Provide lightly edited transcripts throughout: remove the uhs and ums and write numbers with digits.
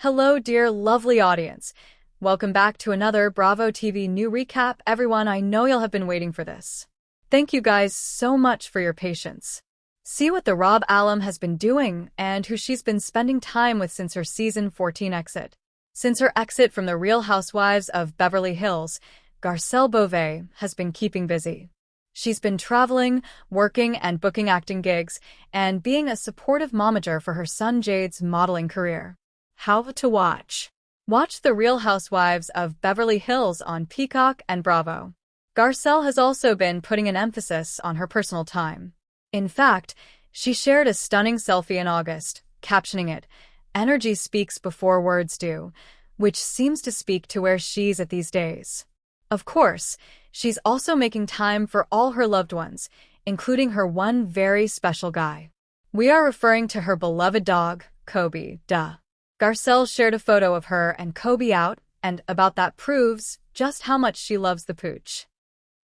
Hello, dear lovely audience. Welcome back to another Bravo TV new recap. Everyone, I know you'll have been waiting for this. Thank you guys so much for your patience. See what the Rob alum has been doing and who she's been spending time with since her season 14 exit. Since her exit from the Real Housewives of Beverly Hills, Garcelle Beauvais has been keeping busy. She's been traveling, working and booking acting gigs, and being a supportive momager for her son Jade's modeling career. How to watch. Watch The Real Housewives of Beverly Hills on Peacock and Bravo. Garcelle has also been putting an emphasis on her personal time. In fact, she shared a stunning selfie in August, captioning it, "Energy speaks before words do," which seems to speak to where she's at these days. Of course, she's also making time for all her loved ones, including her one very special guy. We are referring to her beloved dog, Kobe, duh. Garcelle shared a photo of her and Kobe out, and about that proves just how much she loves the pooch.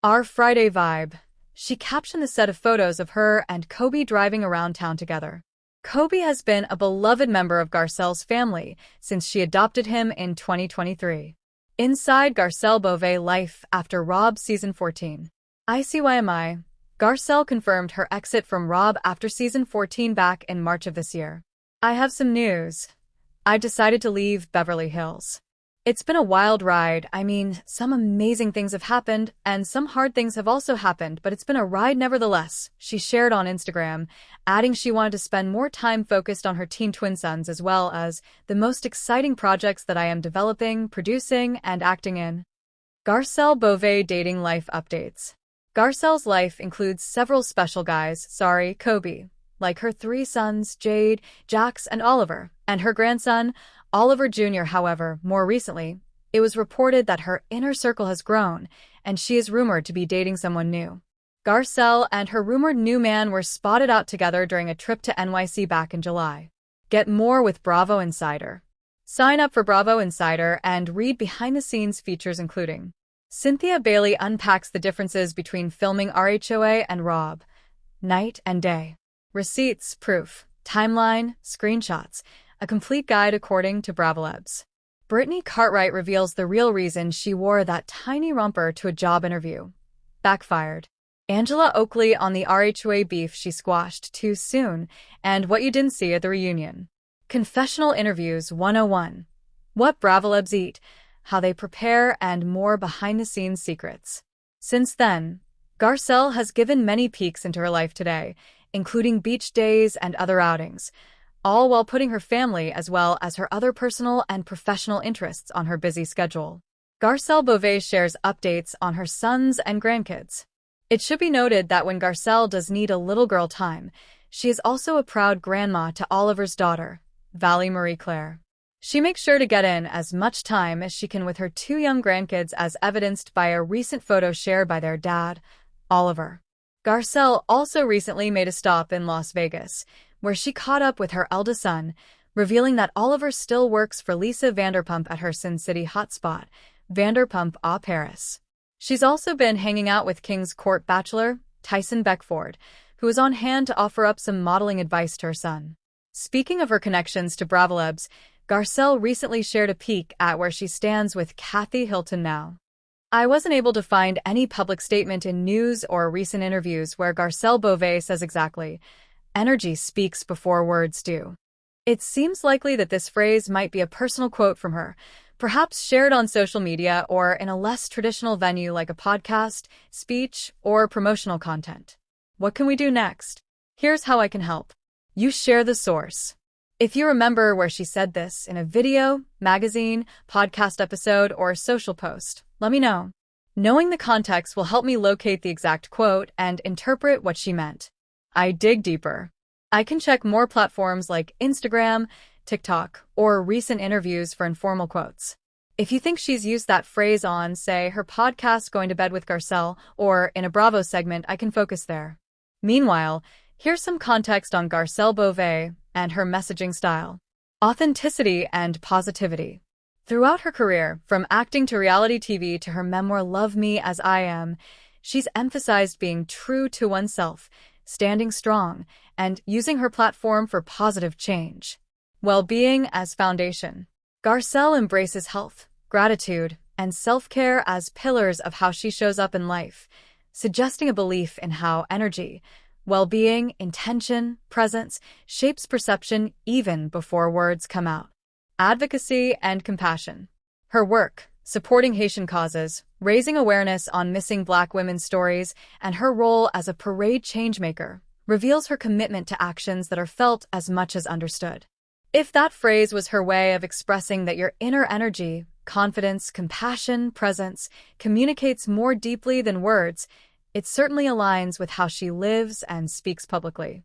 Our Friday vibe. She captioned the set of photos of her and Kobe driving around town together. Kobe has been a beloved member of Garcelle's family since she adopted him in 2023. Inside Garcelle Beauvais' life after Rob season 14. ICYMI. Garcelle confirmed her exit from Rob after season 14 back in March of this year. I have some news. I've decided to leave Beverly Hills. It's been a wild ride. I mean, some amazing things have happened, and some hard things have also happened, but it's been a ride nevertheless, she shared on Instagram, adding she wanted to spend more time focused on her teen twin sons as well as the most exciting projects that I am developing, producing, and acting in. Garcelle Beauvais dating life updates. Garcelle's life includes several special guys, Kobe, like her 3 sons, Jade, Jax, and Oliver, and her grandson, Oliver Jr. However, more recently, it was reported that her inner circle has grown, and she is rumored to be dating someone new. Garcelle and her rumored new man were spotted out together during a trip to NYC back in July. Get more with Bravo Insider. Sign up for Bravo Insider and read behind-the-scenes features including Cynthia Bailey unpacks the differences between filming RHOA and Rob. Night and day. Receipts, proof, timeline, screenshots, a complete guide according to BravoLabs. Brittany Cartwright reveals the real reason she wore that tiny romper to a job interview. Backfired. Angela Oakley on the RHOA beef she squashed too soon, and what you didn't see at the reunion. Confessional Interviews 101. What BravoLabs eat, how they prepare, and more behind-the-scenes secrets. Since then, Garcelle has given many peeks into her life today, including beach days and other outings, all while putting her family as well as her other personal and professional interests on her busy schedule. Garcelle Beauvais shares updates on her sons and grandkids. It should be noted that when Garcelle does need a little girl time, she is also a proud grandma to Oliver's daughter, Valerie Marie Claire. She makes sure to get in as much time as she can with her 2 young grandkids as evidenced by a recent photo shared by their dad, Oliver. Garcelle also recently made a stop in Las Vegas, where she caught up with her eldest son, revealing that Oliver still works for Lisa Vanderpump at her Sin City hotspot, Vanderpump à Paris. She's also been hanging out with King's Court bachelor, Tyson Beckford, who is on hand to offer up some modeling advice to her son. Speaking of her connections to BravoLabs, Garcelle recently shared a peek at where she stands with Kathy Hilton now. I wasn't able to find any public statement in news or recent interviews where Garcelle Beauvais says exactly, "Energy speaks before words do." It seems likely that this phrase might be a personal quote from her, perhaps shared on social media or in a less traditional venue like a podcast, speech, or promotional content. What can we do next? Here's how I can help. You share the source. If you remember where she said this in a video, magazine, podcast episode, or social post, let me know. Knowing the context will help me locate the exact quote and interpret what she meant. I dig deeper. I can check more platforms like Instagram, TikTok, or recent interviews for informal quotes. If you think she's used that phrase on, say, her podcast Going to Bed with Garcelle, or in a Bravo segment, I can focus there. Meanwhile, here's some context on Garcelle Beauvais and her messaging style. Authenticity and positivity. Throughout her career, from acting to reality TV to her memoir Love Me As I Am, she's emphasized being true to oneself, standing strong, and using her platform for positive change. Well-being as foundation. Garcelle embraces health, gratitude, and self-care as pillars of how she shows up in life, suggesting a belief in how energy, well-being, intention, presence shapes perception even before words come out. Advocacy and compassion. Her work, supporting Haitian causes, raising awareness on missing Black women's stories, and her role as a parade changemaker, reveals her commitment to actions that are felt as much as understood. If that phrase was her way of expressing that your inner energy, confidence, compassion, presence, communicates more deeply than words, it certainly aligns with how she lives and speaks publicly.